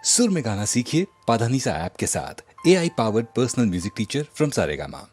सुर में गाना सीखिए पाधानीसा ऐप के साथ AI powered personal music teacher from Saregama.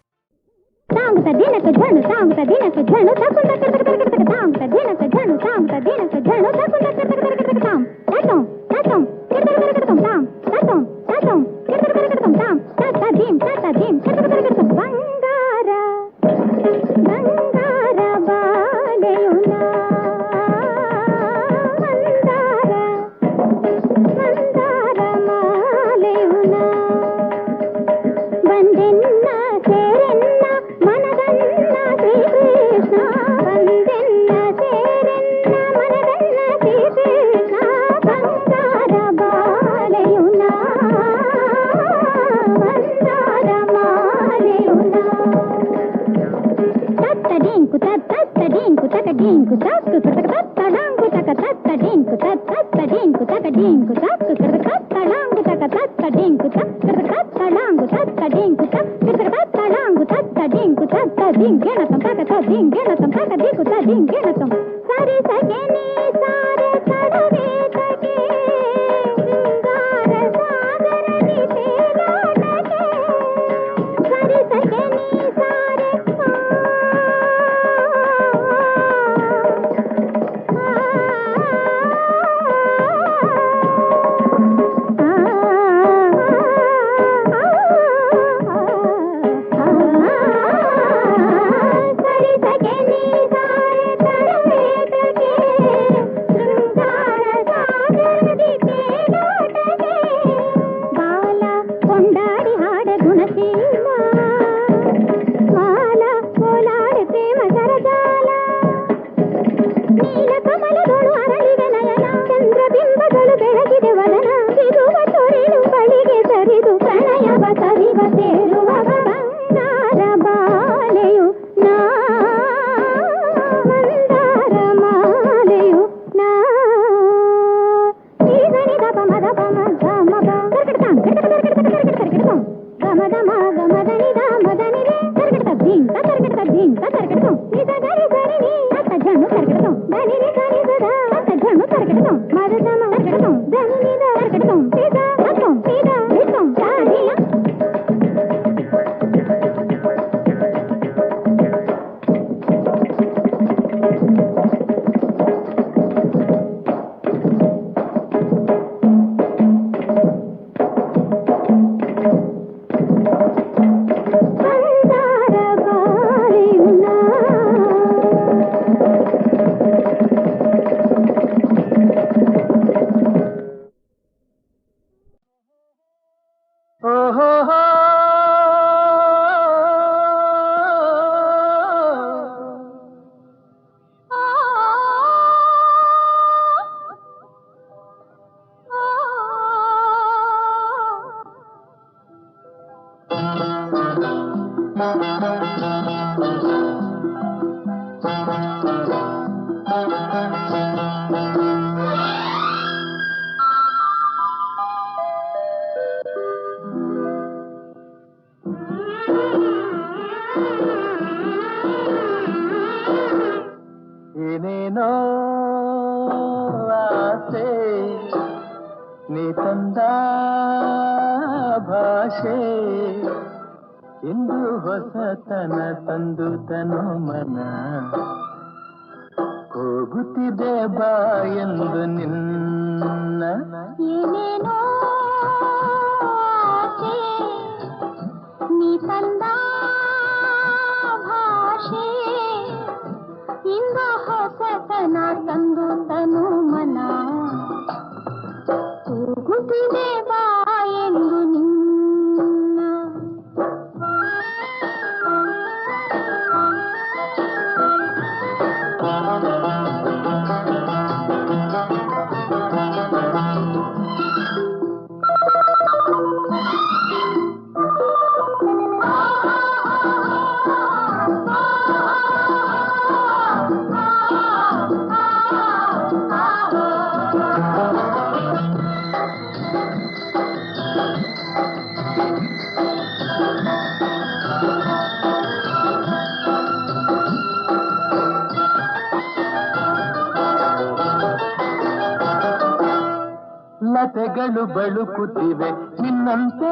ಮಗಳು ಬಳುಕುತ್ತಿವೆ ನಿನ್ನಂತೆ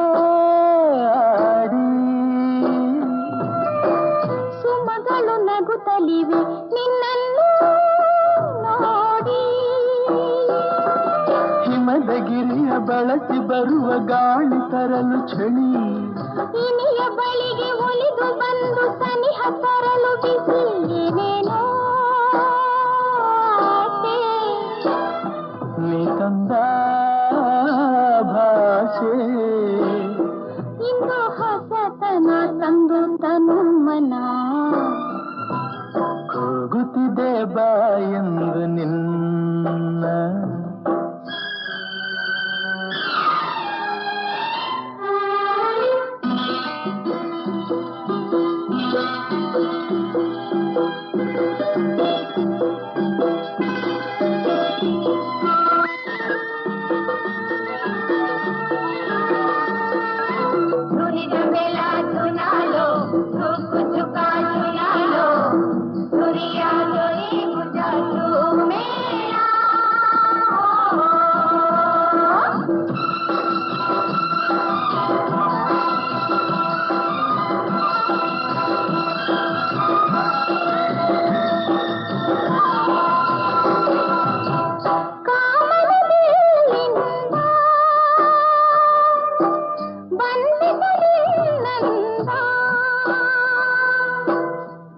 ಆಡಿ ಸುಮಗಳು ನಗುತ್ತಲಿವೆ ನಿನ್ನನ್ನು ನೋಡಿ ಹಿಮದಗಿರಿಯ ಬಳಸಿ ಬರುವ ಗಾಳಿ ತರಲು ಚಳಿ ಇನಿಯ ಬಳಿಗೆ ಒಲಿದು ಬಂದು ಸನಿಹ ತರಲು ಬಿಸಿ ಏನೇನೋ ನೀ ತಂದ ಭಾಷೆ ಇಂದು ಹೊಸತನ ತಂದು ತನು ಮನ ಕೂಗುತ್ತಿದೆ ಬಾ ಎಂದು ನಿನ್ನ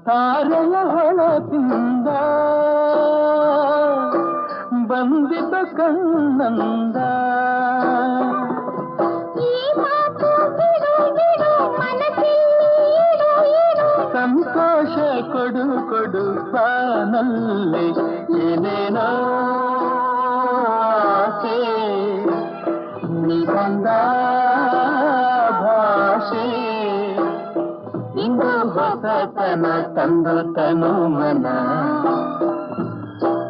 ತಾರೆಯ ಹೊಳಪಿಂದ ಬಂದಿದ್ದ ಕಣ್ಣಂದ ಈ ಮಾತು ಬಿಡು ಬಿಡು ಸಂತೋಷ ಕೊಡು ಕೊಡು ಬಾನಲ್ಲಿ ಏನೇನೋ ಆಸೆ ನೀ ಬಂದ ಭಾಷೆ ಇಂದು ಹೊಸತನ ತಂದು ತನು ಮನ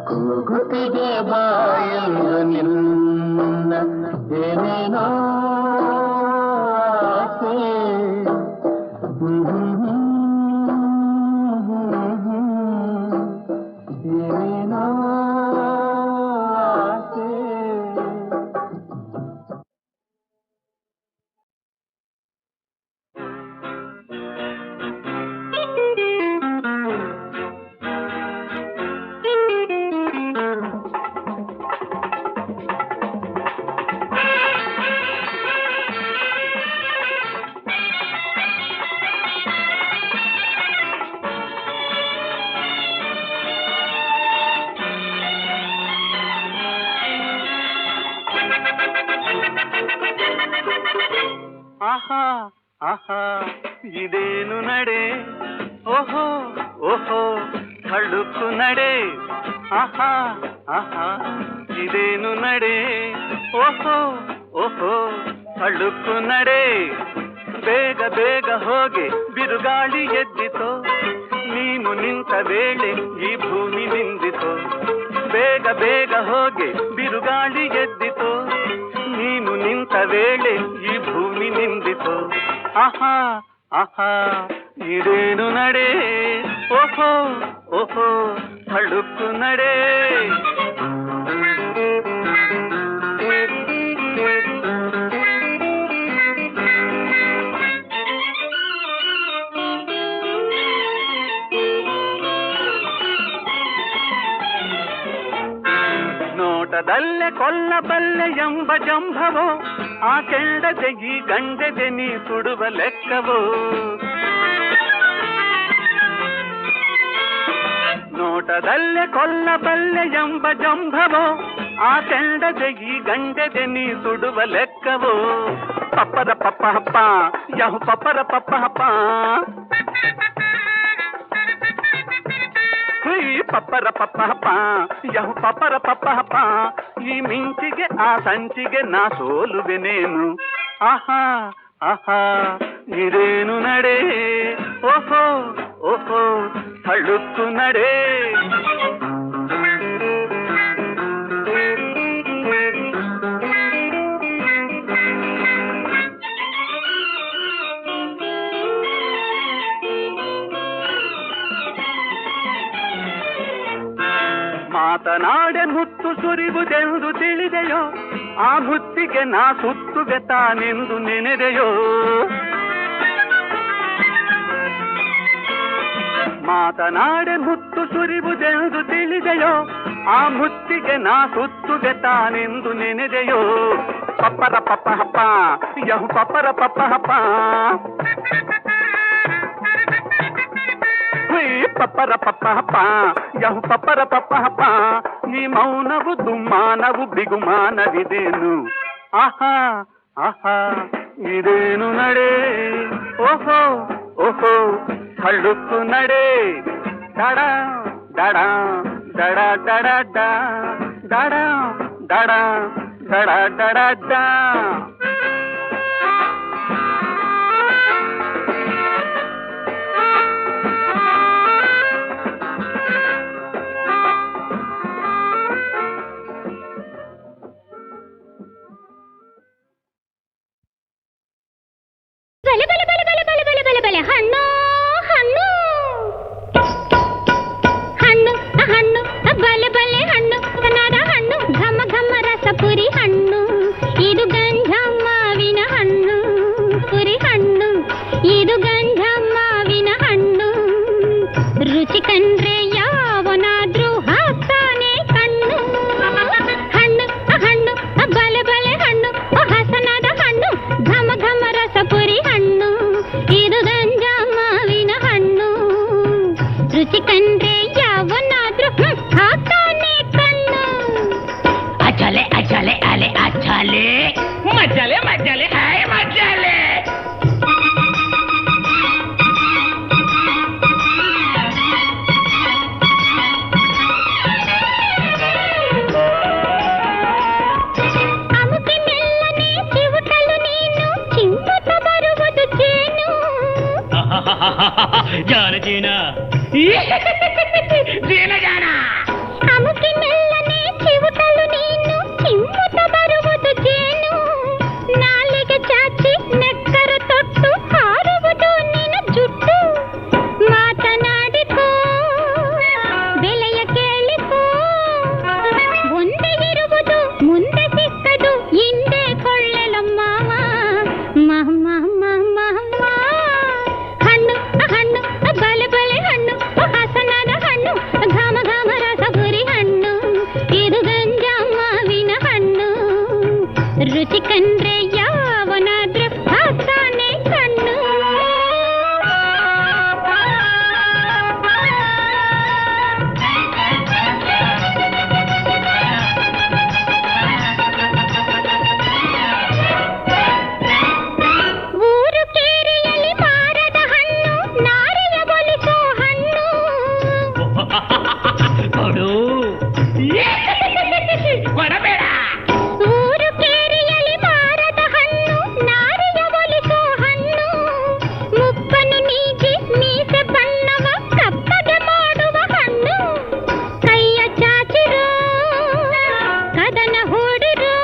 ಕೂಗುತ್ತಿದೆ ಬಾಯಲು ನಿನ್ನ ಏನೇನೋ ಆಸೆ ಏನೇನೋ ಆಸೆ ಆಹಾ ಆಹಾ ಇದೇನು ನಡೆ ಓಹೋ ಓಹೋ ಹಳುಕು ನಡೆ ಆಹಾ ಆಹಾ ಇದೇನು ನಡೆ ಓಹೋ ಓಹೋ ಹಳುಕು ನಡೆ ಬೇಗ ಬೇಗ ಹೋಗೆ ಬಿರುಗಾಳಿ ಎದ್ದಿತೋ ನೀನು ನಿಂತ ವೇಳೆ ಈ ಭೂಮಿ ನಿಂದಿತೋ ಬೇಗ ಬೇಗ ಹೋಗೆ ಬಿರುಗಾಳಿ ಎದ್ದಿತೋ ನೀನು ನಿಂತ ವೇಳೆ ಈ ಭೂಮಿ ನಿಂದಿತು ಆಹಾ ಆಹಾ ಇದೇನು ನಡೆ ಓಹೋ ಓಹೋ ಹಳುಕು ನಡೆ ನೋಟದಲ್ಲೇ ಕೊಲ್ಲಬಲ್ಲೆ ಎಂಬ ಜಂಭವೋ ಆ ಕೆಂಡದೆ ಈ ಗಂಡೆದೆ ನೀ ಸುಡುವ ಲೆಕ್ಕವೋ ನೋಟದಲ್ಲೇ ಕೊಲ್ಲಬಲ್ಲೆ ಎಂಬ ಜಂಭವೋ ಆ ಕೆಂಡದೆ ಈ ಗಂಡೆದೆ ನೀ ಸುಡುವ ಲೆಕ್ಕವೋ ಪಪ್ಪದ ಪಪ್ಪ ಹಪ್ಪ ಯಹು ಪಪ್ಪರ ಪಪ್ಪ ಹಪ್ಪ ಪಪ್ಪರ ಪಪ್ಪ ಹಪ್ಪ ಯಹು ಪಪ್ಪರ ಪಪ್ಪ ಹಪ್ಪ ಈ ಮಿಂಚಿಗೆ ಆ ಸಂಚಿಗೆ ನಾ ಸೋಲುವೆನೇನು ಆಹಾ ಆಹಾ ಇದೇನು ನಡೆ ಓಹೋ ಓಹೋ ಹಳುಕು ನಡೆ ಮಾತನಾಡೆ ಮುತ್ತು ಸುರಿವುದೆಂದು ತಿಳಿದೆಯೋ, ಆ ಮುತ್ತಿಗೆ ನಾ ಸುತ್ತುವೆ ತಾನೆಂದು ನೆನೆದೆಯೋ. ಮಾತನಾಡೆ ಮುತ್ತು ಸುರಿವುದೆಂದು ತಿಳಿದೆಯೋ, ಆ ಮುತ್ತಿಗೆ ನಾ ಸುತ್ತುವೆ ತಾನೆಂದು ನೆನೆದೆಯೋ. ಪಪ್ಪರ ಪಪ್ಪ ಹಪ್ಪ ಯಹು ಪಪ್ಪರ ಪಪ್ಪ ಹಪ್ಪ, ಪಪ್ಪರ ಪಪ್ಪ ಹಪ್ಪ ಯಹು ಪಪ್ಪರ ಪಪ್ಪ ಹಪ್ಪ. ನೀ ಮೌನವು ದುಮ್ಮಾನವು ಬಿಗುಮಾನವಿದೇನು, ಆಹಾ ಆಹಾ ಇದೇನು ನಡೆ. ಓಹೋ ಓಹೋ ಹಳ್ಳುಕ್ಕು ನಡೆ. ದಡ ದಡ ದಡ ದಡ ದಡ ದಡ ದಡ ದಡ ದ. ಬಲೆ ಬಲೆ ಬಲೆ ಬಲೆ ಬಲೆ ಬಲೆ ಬಲೆ ಬಲೆ ಹಣ್ಣು ಹಣ್ಣು ಹಣ್ಣು ಹಣ್ಣು ಬಲೆ ಬಲೆ ಹಣ್ಣು ಕನ್ನಡ ಹಣ್ಣು ಘಮ ಘಮ ರಸಪುರಿ ಹಣ್ಣು ಇದು ಗಂಧ ಮಾವಿನ ಹಣ್ಣು ಪುರಿ ಹಣ್ಣು ಇದು ಗಂಧ ಮಾವಿನ ಹಣ್ಣು ರುಚಿ ಕಂಡ್ರೆ ಯಾವನಾದ್ರೂ ಹಾಕ್ತಾನೆ ಕಣ್ಣು ಹಣ್ಣು ಹಣ್ಣು ಬಲೆ ಬಲೆ ಹಣ್ಣು ಹಸನಾದ ಹಣ್ಣು ಘಮ ಘಮ ರಸಪುರಿ ಹಣ್ಣು ಇದು ಗಂಧ ಮಾವಿನ ಹಣ್ಣು ರುಚಿ ಕಂಡ್ರೆ ಯಾವನಾದ್ರೂ ಹಾಕ್ತಾನೆ ಕಣ್ಣು ಅಚಲೆ ಅಚಲೆ ಅಲೆ ಅಚಲೆ ಮಜಲೆ ಮಜಲೆ ಹಾಯ್ ಮಜಲೆ. ಅಮುಕಿ ಮೆಲ್ಲನೆ ಚಿವುಟಲು ನೀನು ಚಿಮ್ಮುತ್ತ ಬರುವುದು ಜೇನು ಜಾನ ಜೀನ ಜೀನ ಜಾನ. ಅಮುಕಿ ಮೆಲ್ಲನೆ ಚಿವುಟಲು ನೀನು ಚಿಮ್ಮುತ್ತ ಬರುವುದು ಜೇನು ನಾಲಿಗೆ ಚಾಚಿ ನೆಕ್ಕರ ತೊಟ್ಟು ಹಾರುವುದು ನಿನ್ನ ಜುಟ್ಟು ಮಾತನಾಡಿಕೋ ಬೆಲೆಯ ಕೇಳಿಕೋ ಒಂದೇ ಇರುವುದು ಮುಂದೆ ಸಿಕ್ಕದು ಹಿಂದೆ ಕೊಳ್ಳಲು ಮಾವ ಮಾಮ ಮಾಮ ಹಣ್ಣು ಹಣ್ಣು ಬಲೆ ಬಲೆ ಹಣ್ಣು ಹಸನಾದ ಹಣ್ಣು ಘಮ ಘಮ ರಸಪುರಿ ಹಣ್ಣು ಇದು ಗಂಜ ಮಾವಿನ ಹಣ್ಣು ರುಚಿ ಕಂಡ್ರೆ ಯಾವನಾದ್ರೂ ಹಾಕ್ತಾನೆ ಕಣ್ಣು. ಊರು ಕೇರಿಯಲ್ಲಿ ಮಾರದ ಹಣ್ಣು ನಾರಿಯ ಒಲಿಸೋ ಹಣ್ಣು ಕೊಡು ಕೊಡಬೇಡ. ಊರು ಕೇರಿಯಲ್ಲಿ ಮಾರದ ಹಣ್ಣು ನಾರಿಯ ಒಲಿಸೋ ಹಣ್ಣು ಮುಪ್ಪನು ನೀಗಿ ಮೀಸೆ ಬಣ್ಣವ ಕಪ್ಪಗೆ ಮಾಡುವ ಹಣ್ಣು ಕೈಯ ಚಾಚಿರೋ ಕದನ ಹೂಡಿರೋ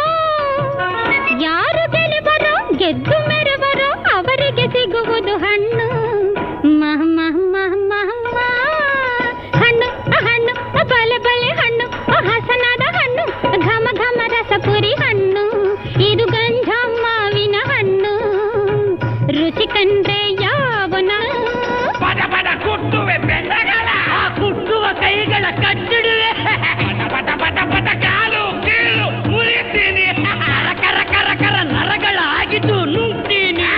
ಯಾರು ಗೆಲುವರೋ ಗೆದ್ದು ಮೆರವರೋ ಅವರಿಗೆ ಸಿಗುವುದು ಹಣ್ಣು ಮಹ ಮಹ ಮಹ ಮಹ ಮಹ. ಹಣ್ಣು ಹಣ್ಣು ಬಲೆ ಬಲೆ ಹಣ್ಣು ಹಸನಾದ ಹಣ್ಣು ಘಮ ಘಮ ರಸಪುರಿ ಹಣ್ಣು ಇದು ಗಂಧ ಮಾವಿನ ಹಣ್ಣು ರುಚಿ ಕಂಡ್ರೆ ಯಾವನ ಪದ ಪದ ಕುಟ್ಟುವೆ ಬೆಂಡಗಳ ಕುಟ್ಟುವ ಕೈಗಳ ಕಚ್ಚಿಡುವೆ. ಪದ ಪದ ಪದ ಪದ ಕಾಲು ಕೀಳು ಮುರಿತೀನಿ. ಕರ ಕರ ಕರ ನರಗಳಾಗಿದ್ದು ನುಂಗ್ತೀನಿ.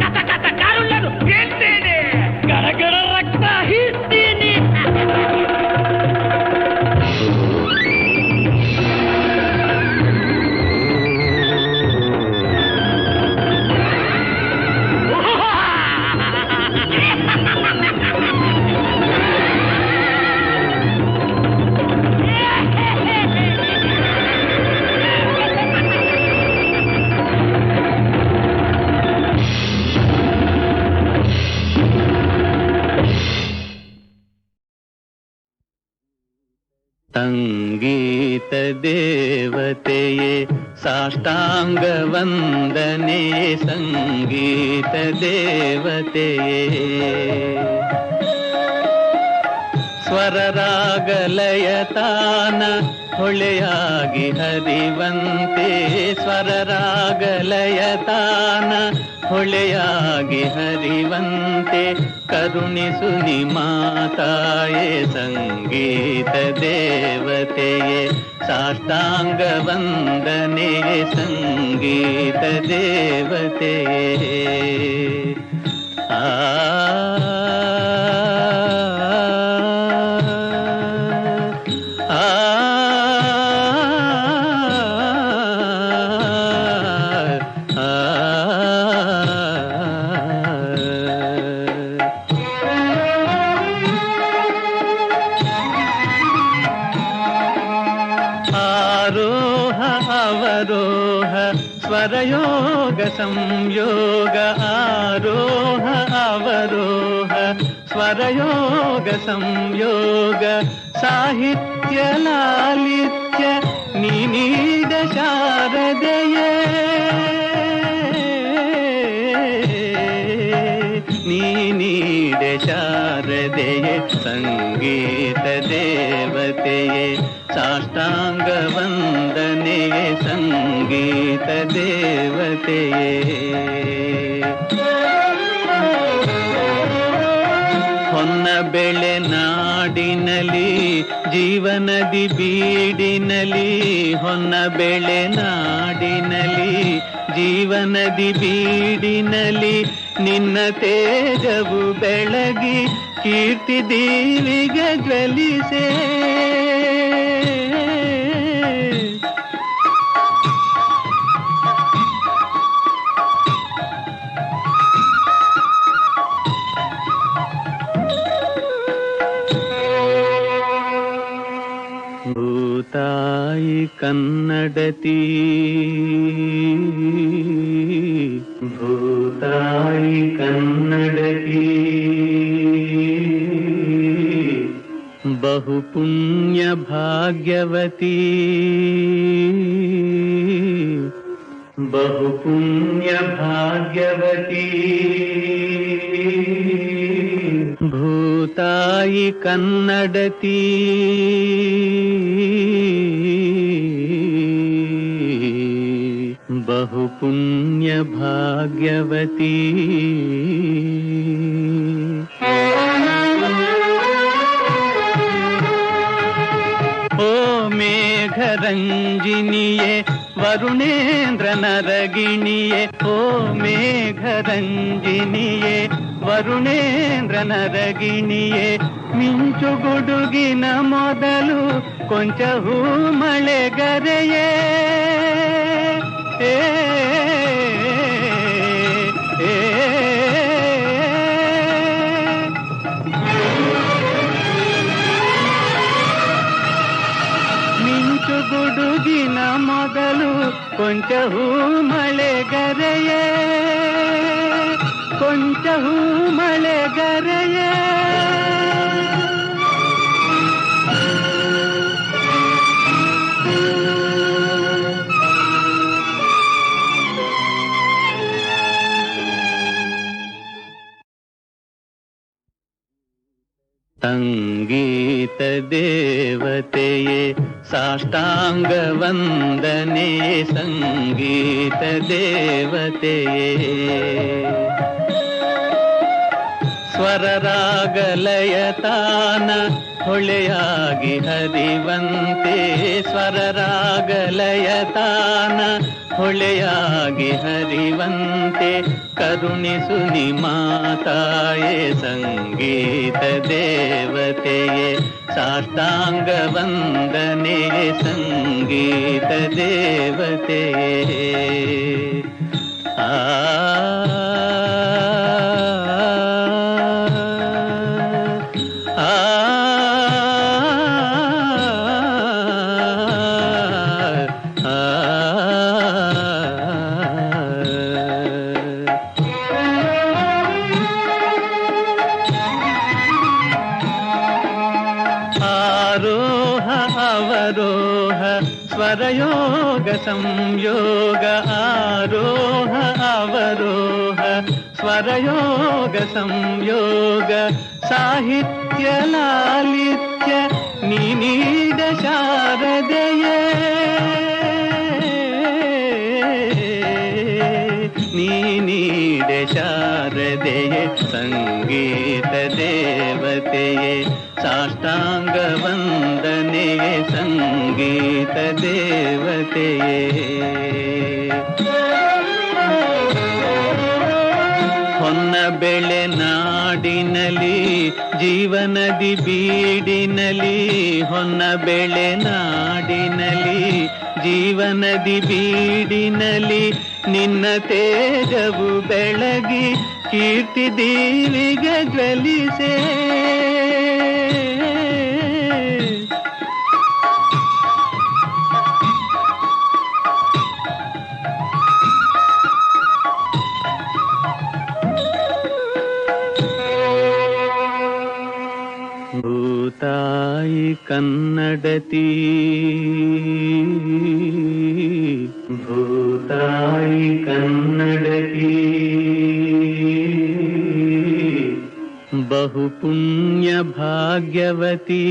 ಕಥ ಕಥ ಕಾಲುಗಳನ್ನು ಕೇಳ್ತೀನಿ. ಗರಗರ ರಕ್ತ ಹೀರ್ತೀನಿ. ಸಂಗೀತ ದೇವತೆಯೇ ಸಾಷ್ಟಾಂಗ ವಂದನೆ ಸಂಗೀತ ದೇವತೆಯೇ ಸ್ವರರಾಗಲಯ ತಾನ ಹೊಳೆಯಾಗಿ ಹರಿವಂತೆ ಸ್ವರರಾಗಲಯ ತಾನ ಹೊಳೆಯಾಗಿ ಹರಿವಂತೆ ಕರುಣಿಸು ನಿ ಮಾತಾಯೇ ಸಂಗೀತ ದೇವತೆಯೇ ಸಾಷ್ಟಾಂಗ ವಂದನೆಯೇ ಸಂಗೀತ ದೇವತೆಯೇ ಆ ಸ್ವರಯೋಗ ಸಂಯೋಗ ಆರೋಹ ಅವರೋಹ ಸ್ವರಯೋಗ ಸಂಯೋಗ ಸಾಹಿತ್ಯ ಲಾಲಿತ್ಯ ನೀಡ ಶಾರದೆಯೇ ನೀಡ ಶಾರದೆಯೇ ಸಂಗೀತ ದೇವತೆಯೇ ಸಾಷ್ಟಾಂಗ ವಂದನೆಯೇ ಸಂಗೀತ ದೇವತೆಯೇ ಹೊನ್ನ ಬೆಳೆ ನಾಡಿನಲಿ ಜೀವನದಿ ಬೀಡಿನಲಿ ಹೊನ್ನ ಬೆಳೆ ನಾಡಿನಲಿ ಜೀವನದಿ ಬೀಡಿನಲಿ ನಿನ್ನ ತೇಜವು ಬೆಳಗಿ ಕೀರ್ತಿ ದೀವಿಗೆ ಜ್ವಲಿಸೆ ಭೂತಾಯಿ ಕನ್ನಡತಿ ಭೂತಾಯಿ ಕನ್ನಡತಿ ಬಹು ಪುಣ್ಯ ಭಾಗ್ಯವತಿ ಬಹು ಪುಣ್ಯ ಭಾಗ್ಯವತಿ ಭೂತಾಯಿ ಕನ್ನಡತಿ ಬಹು ಪುಣ್ಯ ಭಾಗ್ಯವತಿ ಓ ಮೇಘರಂಜಿನಿಯೇ ವರುಣೇಂದ್ರ ನರಗಿಣಿಯೇ ಓ ಮೇಘರಂಜಿನಿಯೇ ವರುಣೇಂದ್ರ ನರಗಿಣಿಯೇ ಮಿಂಚು ಗುಡುಗಿನ ಮೊದಲು ಕೊಂಚ ಹೂ ಮಳೆಗರೆಯೇ ಮಿಂಚು ಗುಡುಗಿನ ಮೊದಲು ಕೊಂಚ ಹೂ ಮಳೆಗರೆಯೇ ಕೊಂಚ ಹೂ ಮಳೆಗರೆಯೇ ಸಂಗೀತ ದೇವತೆಯೇ ಸಾಷ್ಟಾಂಗ ವಂದನೆಯೇ ಸಂಗೀತ ದೇವತೆಯೇ ಸ್ವರರಾಗಲಯ ತಾನ ಹೊಳೆಯಾಗಿ ಹರಿವಂತೆ ಸ್ವರರಾಗಲಯ ತಾನ ಹೊಳೆಯಾಗಿ ಹರಿವಂತೆ ಕರುಣಿಸು ನಿ ಮಾತಾಯೇ ಸಂಗೀತ ದೇವತೆಯೇ ಸಾಷ್ಟಾಂಗ ವಂದನೆಯೇ ಸಂಗೀತ ದೇವತೆಯೇ ಆ ಸ್ವರಯೋಗ ಸಂಯೋಗ ಆರೋಹ ಅವರೋಹ ಸ್ವರಯೋಗ ಸಂಯೋಗ ಸಾಹಿತ್ಯ ಲಾಲಿತ್ಯ ನೀಡ ಶಾರದೆಯೇ ನೀಡ ಶಾರದೆಯೇ ಸಂಗೀತ ದೇವತೆಯೇ ಸಾಷ್ಟಾಂಗ ವಂದನೆಯೇ ಸಂಗೀತ ದೇವತೆಯೇ ಹೊನ್ನ ಬೆಳೆ ನಾಡಿನಲಿ ಜೀವನದಿ ಬೀಡಿನಲಿ ಹೊನ್ನ ಬೆಳೆ ನಾಡಿನಲಿ ಜೀವನದಿ ಬೀಡಿನಲಿ ನಿನ್ನ ತೇಜವು ಬೆಳಗಿ ಕೀರ್ತಿ ದೀವಿಗೆ ಜ್ವಲಿಸೆ ಭೂತಾಯಿ ಕನ್ನಡತಿ ಭೂತಾಯಿ ಕನ್ನಡತಿ ಬಹು ಪುಣ್ಯ ಭಾಗ್ಯವತಿ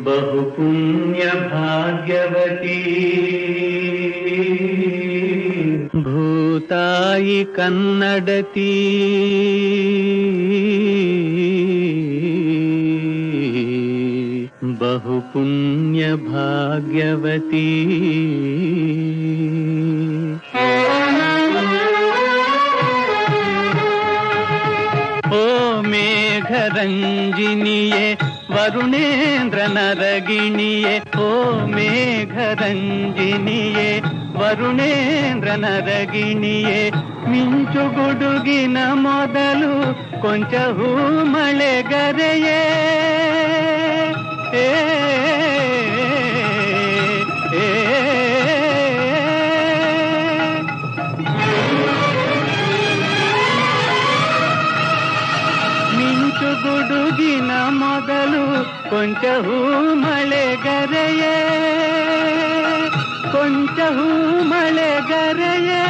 ಬಹು ಪುಣ್ಯ ಭಾಗ್ಯವತಿ ಭೂತಾಯಿ ಕನ್ನಡತಿ ಬಹು ಪುಣ್ಯ ಭಾಗ್ಯವತಿ ಓ ಮೇಘರಂಜಿನಿಯೇ ವರುಣೇಂದ್ರ ನರಗಿಣಿಯೇ ಓ ಮೇಘರಂಜಿನಿಯೇ ವರುಣೇಂದ್ರ ನರಗಿಣಿಯೇ ಮಿಂಚು ಗುಡುಗಿನ ಮೊದಲು ಕೊಂಚ ಹೂ ಮಳೆಗರೆಯೇ ಮಿಂಚು ಗುಡುಗಿನ ಮೊದಲು ಕೊಂಚ ಹೂ ಮಳೆಗರೆಯೇ ಕೊಂಚ ಹೂ ಮಳೆಗರೆಯೇ